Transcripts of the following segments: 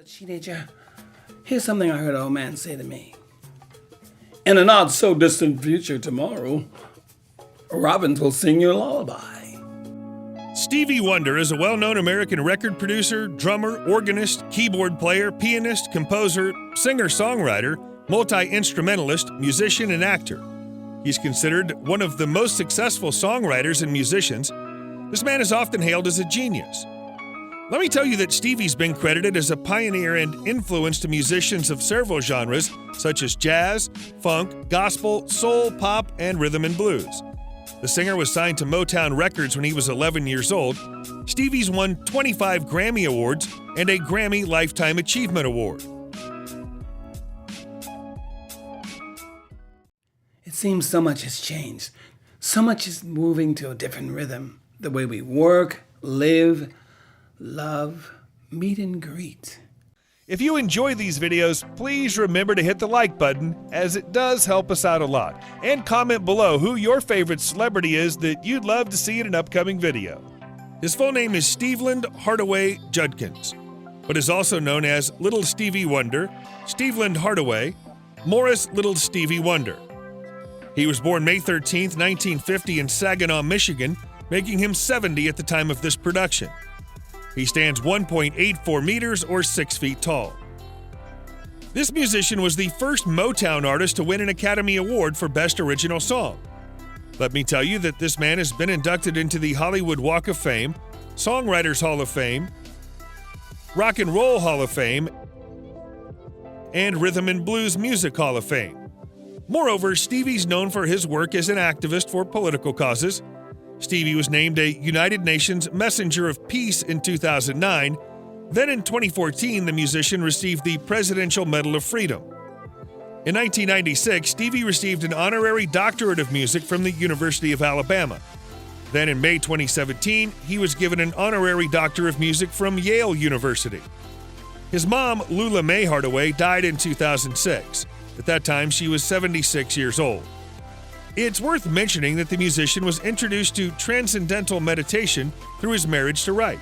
Teenager, here's something I heard an old man say to me. In a not so distant future tomorrow, robins will sing your lullaby. Stevie Wonder is a well-known American record producer, drummer, organist, keyboard player, pianist, composer, singer-songwriter, multi-instrumentalist, musician, and actor. He's considered one of the most successful songwriters and musicians. This man is often hailed as a genius. Let me tell you that Stevie's been credited as a pioneer and influenced musicians of several genres, such as jazz, funk, gospel, soul, pop, and rhythm and blues. The singer was signed to Motown Records when he was 11 years old. Stevie's won 25 Grammy Awards and a Grammy Lifetime Achievement Award. It seems so much has changed. So much is moving to a different rhythm. The way we work, live, love, meet and greet. If you enjoy these videos, please remember to hit the like button, as it does help us out a lot. And comment below who your favorite celebrity is that you'd love to see in an upcoming video. His full name is Steveland Hardaway Judkins, but is also known as Little Stevie Wonder, Steveland Hardaway, Morris Little Stevie Wonder. He was born May 13, 1950 in Saginaw, Michigan, making him 70 at the time of this production. He stands 1.84 meters or 6 feet tall. This musician was the first Motown artist to win an Academy Award for Best Original Song. Let me tell you that this man has been inducted into the Hollywood Walk of Fame, Songwriters Hall of Fame, Rock and Roll Hall of Fame, and Rhythm and Blues Music Hall of Fame. Moreover, Stevie's known for his work as an activist for political causes. Stevie was named a United Nations Messenger of Peace in 2009. Then in 2014, the musician received the Presidential Medal of Freedom. In 1996, Stevie received an honorary doctorate of music from the University of Alabama. Then in May 2017, he was given an honorary doctor of music from Yale University. His mom, Lula Mae Hardaway, died in 2006. At that time, she was 76 years old. It's worth mentioning that the musician was introduced to transcendental meditation through his marriage to Wright.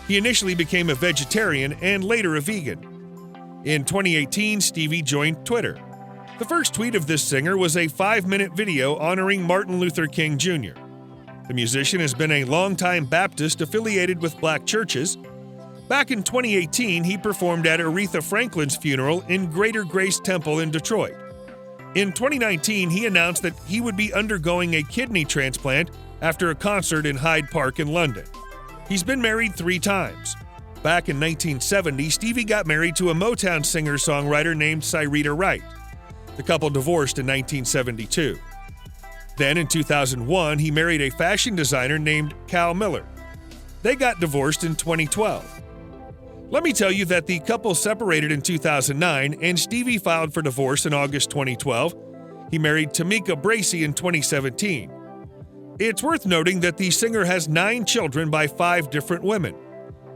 He initially became a vegetarian and later a vegan. In 2018, Stevie joined Twitter. The first tweet of this singer was a 5-minute video honoring Martin Luther King Jr. The musician has been a longtime Baptist affiliated with black churches. Back in 2018, he performed at Aretha Franklin's funeral in Greater Grace Temple in Detroit. In 2019, he announced that he would be undergoing a kidney transplant after a concert in Hyde Park in London. He's been married 3 times. Back in 1970, Stevie got married to a Motown singer-songwriter named Syreeta Wright. The couple divorced in 1972. Then in 2001, he married a fashion designer named Cal Miller. They got divorced in 2012. Let me tell you that the couple separated in 2009 and Stevie filed for divorce in August 2012. He married Tamika Bracey in 2017. It's worth noting that the singer has 9 children by 5 different women.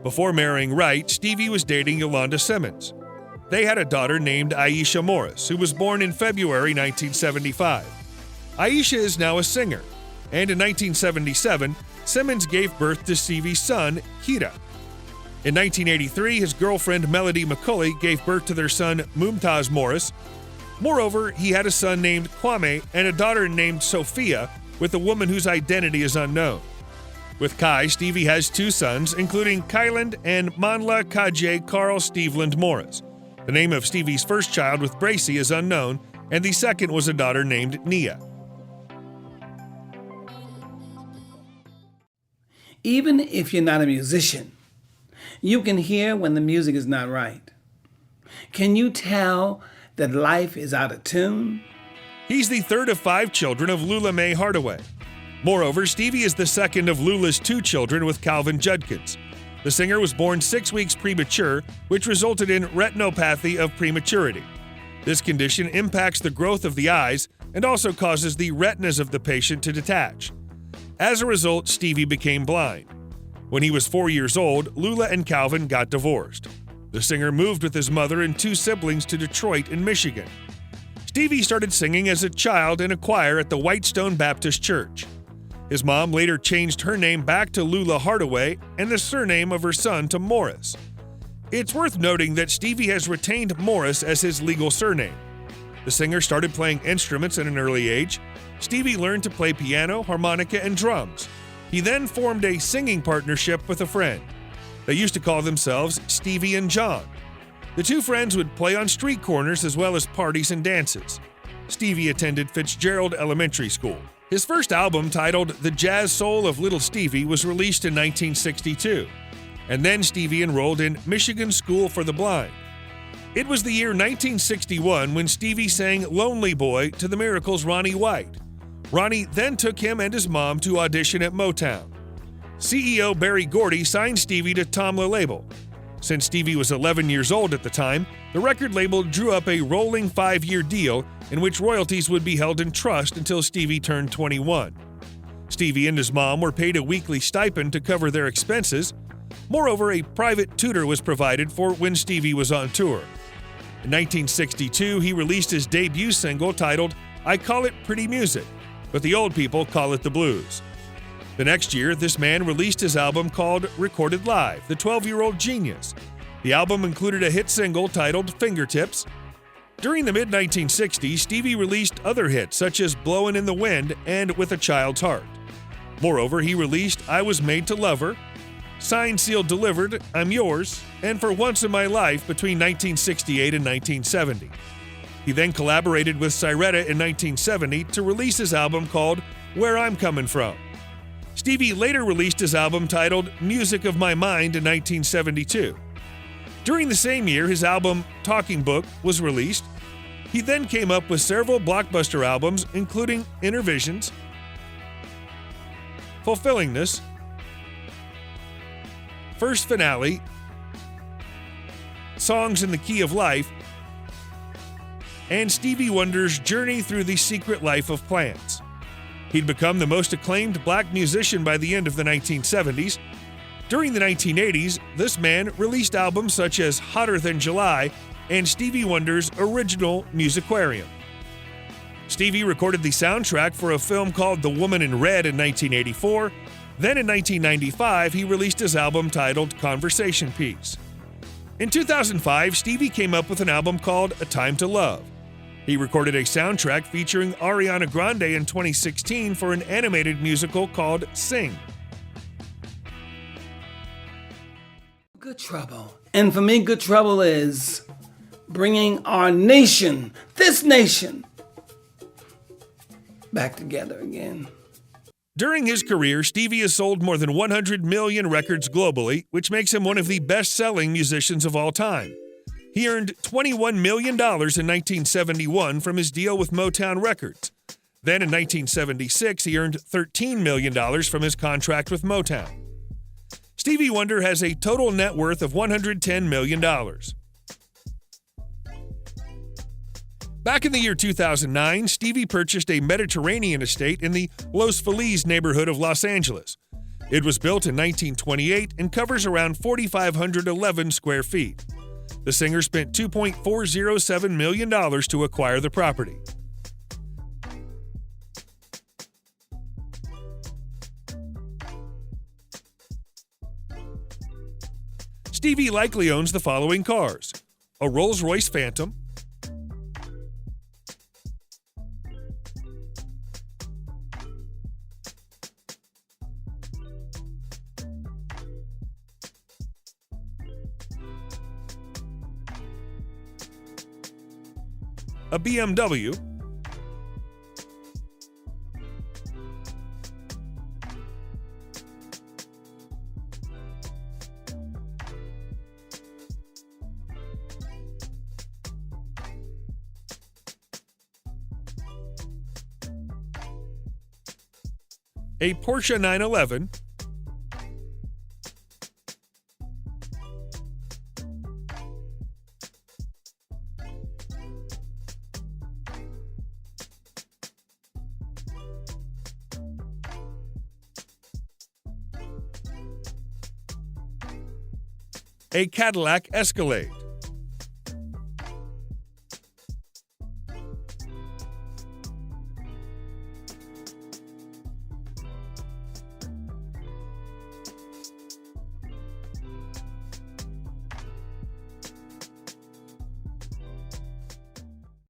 Before marrying Wright, Stevie was dating Yolanda Simmons. They had a daughter named Aisha Morris, who was born in February 1975. Aisha is now a singer, and in 1977, Simmons gave birth to Stevie's son, Kira. In 1983, his girlfriend Melody McCulley gave birth to their son Mumtaz Morris. Moreover, he had a son named Kwame and a daughter named Sophia with a woman whose identity is unknown. With Kai, Stevie has 2 sons, including Kyland and Manla Kaje Carl Steveland Morris. The name of Stevie's first child with Bracey is unknown, and the second was a daughter named Nia. Even if you're not a musician, you can hear when the music is not right. Can you tell that life is out of tune? He's the third of 5 children of Lula Mae Hardaway. Moreover, Stevie is the second of Lula's 2 children with Calvin Judkins. The singer was born 6 weeks premature, which resulted in retinopathy of prematurity. This condition impacts the growth of the eyes and also causes the retinas of the patient to detach. As a result, Stevie became blind. When he was 4 years old, Lula and Calvin got divorced. The singer moved with his mother and 2 siblings to Detroit in Michigan. Stevie started singing as a child in a choir at the Whitestone Baptist Church. His mom later changed her name back to Lula Hardaway and the surname of her son to Morris. It's worth noting that Stevie has retained Morris as his legal surname. The singer started playing instruments at an early age. Stevie learned to play piano, harmonica, and drums. He then formed a singing partnership with a friend. They used to call themselves Stevie and John. The two friends would play on street corners as well as parties and dances. Stevie attended Fitzgerald Elementary School. His first album, titled The Jazz Soul of Little Stevie, was released in 1962. And then Stevie enrolled in Michigan School for the Blind. It was the year 1961 when Stevie sang Lonely Boy to the Miracles' Ronnie White. Ronnie then took him and his mom to audition at Motown. CEO Berry Gordy signed Stevie to Tamla label. Since Stevie was 11 years old at the time, the record label drew up a rolling 5-year deal in which royalties would be held in trust until Stevie turned 21. Stevie and his mom were paid a weekly stipend to cover their expenses. Moreover, a private tutor was provided for when Stevie was on tour. In 1962, he released his debut single titled I Call It Pretty Music, but the old people call it the blues. The next year, this man released his album called Recorded Live, The 12-Year-Old Genius. The album included a hit single titled Fingertips. During the mid-1960s, Stevie released other hits such as Blowin' in the Wind and With a Child's Heart. Moreover, he released I Was Made to Love Her, Signed, Sealed, Delivered, I'm Yours, and For Once in My Life between 1968 and 1970. He then collaborated with Syretta in 1970 to release his album called Where I'm Comin' From. Stevie later released his album titled Music of My Mind in 1972. During the same year, his album Talking Book was released. He then came up with several blockbuster albums, including Inner Visions, Fulfillingness, First Finale, Songs in the Key of Life, and Stevie Wonder's Journey Through the Secret Life of Plants. He'd become the most acclaimed black musician by the end of the 1970s. During the 1980s, this man released albums such as Hotter Than July and Stevie Wonder's original Musicarium. Stevie recorded the soundtrack for a film called The Woman in Red in 1984. Then in 1995, he released his album titled Conversation Piece. In 2005, Stevie came up with an album called A Time to Love. He recorded a soundtrack featuring Ariana Grande in 2016 for an animated musical called Sing. Good trouble. And for me, good trouble is bringing our nation, this nation, back together again. During his career, Stevie has sold more than 100 million records globally, which makes him one of the best-selling musicians of all time. He earned $21 million in 1971 from his deal with Motown Records. Then in 1976, he earned $13 million from his contract with Motown. Stevie Wonder has a total net worth of $110 million. Back in the year 2009, Stevie purchased a Mediterranean estate in the Los Feliz neighborhood of Los Angeles. It was built in 1928 and covers around 4,511 square feet. The singer spent $2.407 million to acquire the property. Stevie likely owns the following cars: a Rolls-Royce Phantom, a BMW, a Porsche 911, a Cadillac Escalade,